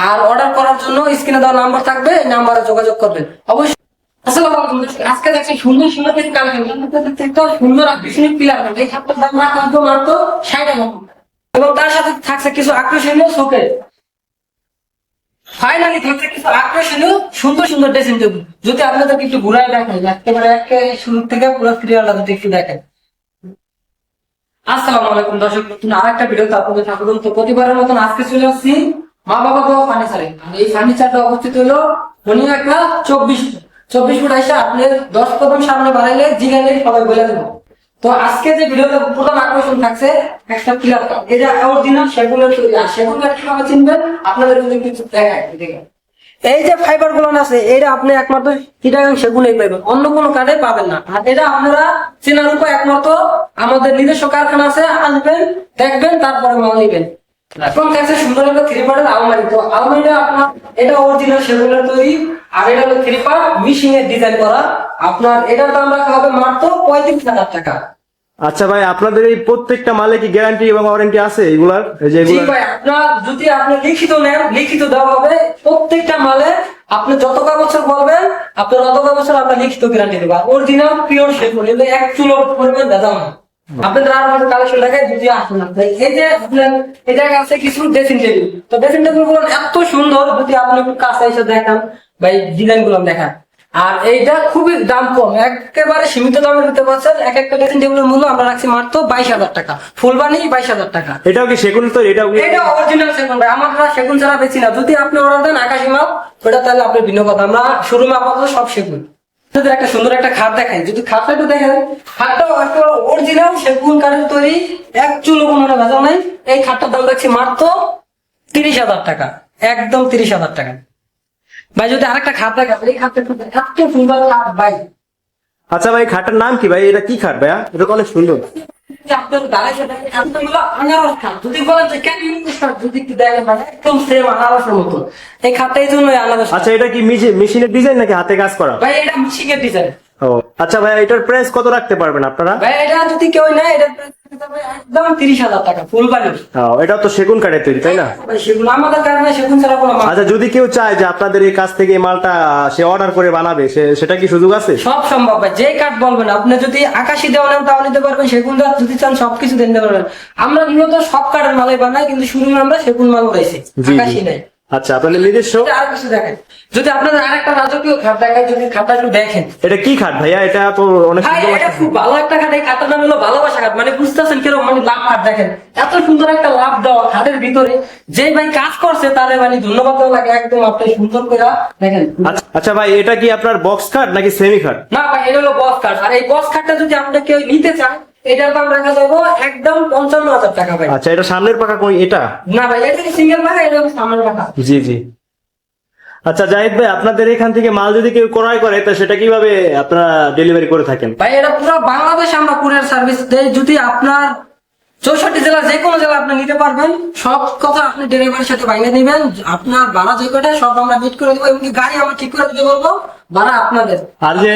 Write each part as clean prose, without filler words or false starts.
আর order করার জন্য স্ক্রিনে দেওয়া নাম্বার থাকবে, এই নাম্বারে যোগাযোগ করবেন অবশ্যই। আসসালামু আলাইকুম দর্শক, আজকে দেখছি সুন্দর সুন্দর কিছু কালেকশন, একটা সুন্দর আকর্ষণীয় পিলার, এই খাটটার দাম রাখা হতো মাত্র 60 টাকা এবং তার সাথে থাকছে কিছু আকর্ষণীয় শোকেস। ফাইনালি থাকছে কিছু আকর্ষণীয় সুন্দর সুন্দর ড্রেসিং টেবিল। যদি আপনাদেরকে একটু ঘুরাই দেখাই, একেবারে শুরু থেকে পুরো সিরিয়ালটা যদি একটু দেখেন। আসসালামু আলাইকুম দর্শক, নতুন আরেকটা ভিডিওতে আপনাদের স্বাগতম। তো প্রতিবারের মতন আজকে চলে আসছি মা বাবা দোয়া ফার্নিচারে। এই ফার্নিচারটা অবস্থিত হলো একটা 24 ফুট আইসা আপনি 10 কদম সামনে বাড়াইলে জিগাইলে সবাই বলে দেবো। তো আজকে যে ভিডিওতে প্রধান আকর্ষণ থাকছে একটা পিলার কাপ, এটা অরিজিনাল সেগুনের তৈরি। আর সেগুন কিভাবে চিনবেন আপনাদের যদি কিছু দেখায় দেখেন। এই যে ফাইবার গুলো আছে এটা আপনি একমাত্র চিটাগাং সেগুনেই পাবেন, অন্য কোনো কার্ডে পাবেন না। আর এটা আপনারা চেনার উপায় একমাত্র আমাদের নিজস্ব কারখানা আছে, আসবেন দেখবেন তারপরে মাল নিবেন। এখন থাকছে সুন্দর একটা 3 পার্টের আলমারি। তো আলমারিটা আপনার এটা অরিজিনাল সেগুনের তৈরি, আর এটা হলো 3 পার্ট মিশিং এর ডিজাইন করা। আপনার এটার দাম রাখা হবে মাত্র 35,000 টাকা। আচ্ছা ভাই, আপনাদের এই প্রত্যেকটা মালে কি গ্যারান্টি এবং ওয়ারেন্টি আছে এগুলার? এই যে জি ভাই, আপনার যদি আপনি লিখিত নেন, লিখিত দেওয়া হবে প্রত্যেকটা মালে। আপনি যত বছর বলবেন আপনার অত বছর আমরা লিখিত গ্যারান্টি দেবো। অরিজিনাল পিওর সেগুন, এগুলো এক চুলো পরিমাণ দাদা না। আপনাদের আর আমাদের কালেকশন দেখায় যদি আসেন না। এই যে আপনার এই জায়গায় আছে কিছু ড্রেসিং টেবিল। তো ড্রেসিং টেবিল গুলো এত সুন্দর, যদি আপনি একটু কাছে এসে দেখান ভাই, ডিজাইন গুলো দেখান। আর এইটা খুবই দাম কম, একেবারে সীমিত দামে দিতে পারছেন। এক একটা ড্রেসিং টেবিলের মূল্য আমরা রাখছি মাত্র 22,000 টাকা, ফুলবানি 22,000 টাকা। এটাও কি সেগুন তো? এটা অরিজিনাল সেগুন ভাই, আমরা সেগুন ছাড়া বেশি না। যদি আপনি অর্ডার দেন আকাশি মাল, ওটা তাহলে আপনি ভিন্ন কথা। আমরা শোরুমে আপাতত সব সেগুন। একটা সুন্দর একটা খাট দেখাই, যদি খাটটা একটু দেখেন, খাটটা অরিজিনাল সেগুন কাঠের তৈরি, এক চুলো কোনো ভেজাল নাই। এই খাটটার দাম রাখছি মাত্র 30,000 টাকা, একদম 30,000 টাকা ভাই। যদি আরেকটা খাট দেখেন, এই খাটটা এত সুন্দর খাট ভাই। আচ্ছা ভাই, খাটের নাম কি ভাই? এটা কি খাট ভাইয়া? এটা তো অনেক সুন্দর। আপনার দাঁড়াইছে আনারস খাট, যদি বলেন যে কেন যদি একটু দেখেন মানে একদম সেম আনারসের মতো। এই খাটটা এই জন্যই আনারস। আচ্ছা, এটা কি মেশিনের ডিজাইন নাকি হাতে কাজ করা? ভাই এটা মিশিংয়ের ডিজাইন। ও আচ্ছা ভাই, এটার প্রাইস কত রাখতে পারবেন আপনারা? ভাই এটা যদি কেউ নেয়, এটা একদম 30,000 টাকা ফুল বানিশ। এটা তো সেগুন কাঠের তৈরি, তাই না? ভাই সেগুন আমাদের কারণে সেগুন ছাড়া কোনো মাল। আচ্ছা, যদি কেউ চায় যে আপনাদের এই কাছ থেকে এই মালটা সে অর্ডার করে বানাবে, সেটা কি সুযোগ আছে? সব সম্ভব ভাই, যে কাঠ বলবেন। আপনি যদি আকাশি দেওয়া নেন তাও নিতে পারবেন, সেগুন গাছ যদি চান সবকিছু নিতে পারবেন। আমরা মূলত সব কাঠের মালাই বানাই, কিন্তু শুরু আমরা সেগুন মাল উড়াইছি, আকাশি নাই। আচ্ছা, আপনাদের নিজস্ব। আর কিছু দেখেন, যদি আপনাদের আরেকটা রাজকীয় খাট দেখায়, যদি খাটটা একটু দেখেন। এটা কি খাট ভাইয়া? এটা তো অনেক ভাই সুন্দর। এটা খুব ভালো একটা খাট। এই খাটটার নাম হলো ভালোবাসা খাট। মানে বুঝতেছেন কিরকম, মানে লাভ খাট দেখেন, এত সুন্দর একটা লাভ দেওয়া খাটের ভিতরে। যে ভাই কাজ করছে তারে মানে ধন্যবাদ দেওয়া লাগে, একদম আপনি সুন্দর করে দেখেন। আচ্ছা ভাই, এটা কি আপনার বক্স খাট নাকি সেমি খাট? না ভাই, এটা হলো বক্স খাট। আর এই বক্স খাটটা যদি আপনি কেউ নিতে চান, এটার দাম রাখা যাবে একদম 55,000 টাকা ভাই। আচ্ছা, এটা সামনের পাখা কোন এটা? না ভাই, এটা সিঙ্গেল পাখা, এটা সামনের পাখা। জি জি। আচ্ছা জাহিদ ভাই, আপনাদের এখান থেকে মাল যদি কেউ ক্রয় করে তো সেটা কিভাবে আপনারা ডেলিভারি করে থাকেন? ভাই এটা পুরো বাংলাদেশে আমরা কুরিয়ার সার্ভিস দেই। যদি আপনার 64 জেলা, যে কোনো জেলা আপনি নিতে পারবেন, সব কথা আপনি ডেলিভারির সাথে বাইরে নিবেন। আপনার ভাড়া যে কটা সব আমরা মিট করে দেবো, এমনকি গাড়ি আমরা ঠিক করে দিতে বলবো, ভাড়া আপনাদের। আর যে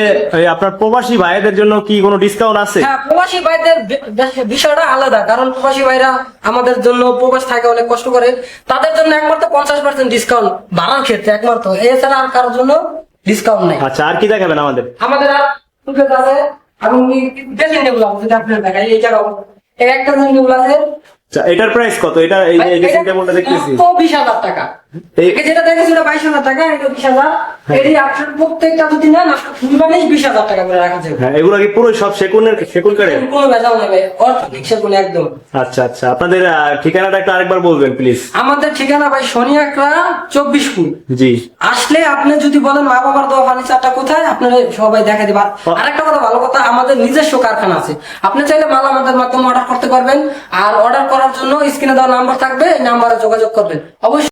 আপনার প্রবাসী ভাইদের জন্য কি কোনো ডিসকাউন্ট আছে? হ্যাঁ, প্রবাসী ভাইদের বিষয়টা আলাদা, কারণ প্রবাসী ভাইরা আমাদের জন্য প্রবাস থাকে, অনেক কষ্ট করে। তাদের জন্য একমাত্র 50% ডিসকাউন্ট ভাড়ার ক্ষেত্রে একমাত্র, এছাড়া আর কারোর জন্য ডিসকাউন্ট নেই। আচ্ছা, আর কি দেখাবেন আমাদের? আমাদের আর আছে এবং ড্রেসিং টেবিল আছে, যদি আপনার দেখাই এই জায়গা এই একটা ড্রেসিং টেবিল আছে। আচ্ছা, এটার প্রাইস কত? এটা এই যে ড্রেসিং টেবিলটা দেখতেছি, 20,000 টাকা। যেটা দেখেছি ওটা 22,000 টাকা, এটা 20,000। এই আপনার প্রত্যেকটা যদি নেন আপনার ফুলবানি 20,000 টাকা করে রাখা যাবে। হ্যাঁ, এগুলো কি পুরো সব সেগুন কাঠের? কোনো ভেজাল নেবে, অর্থনৈতিক সেগুন একদম। আচ্ছা আচ্ছা, আপনাদের ঠিকানাটা একটু আরেকবার বলবেন প্লিজ। আমাদের ঠিকানা ভাই শনিয়াকড়া 24 ফুট। জি। আসলে আপনি যদি বলেন মা বাবার দোয়া ফার্নিচারটা কোথায়, আপনারা সবাই দেখা দিবেন। আরেকটা কথা, ভালো কথা, আমাদের নিজস্ব কারখানা আছে। আপনি চাইলে মাল আমাদের মাধ্যমে অর্ডার করতে পারবেন। আর অর্ডার করার জন্য স্ক্রিনে দেওয়া নাম্বার থাকবে, এই নাম্বারে যোগাযোগ করবেন অবশ্যই।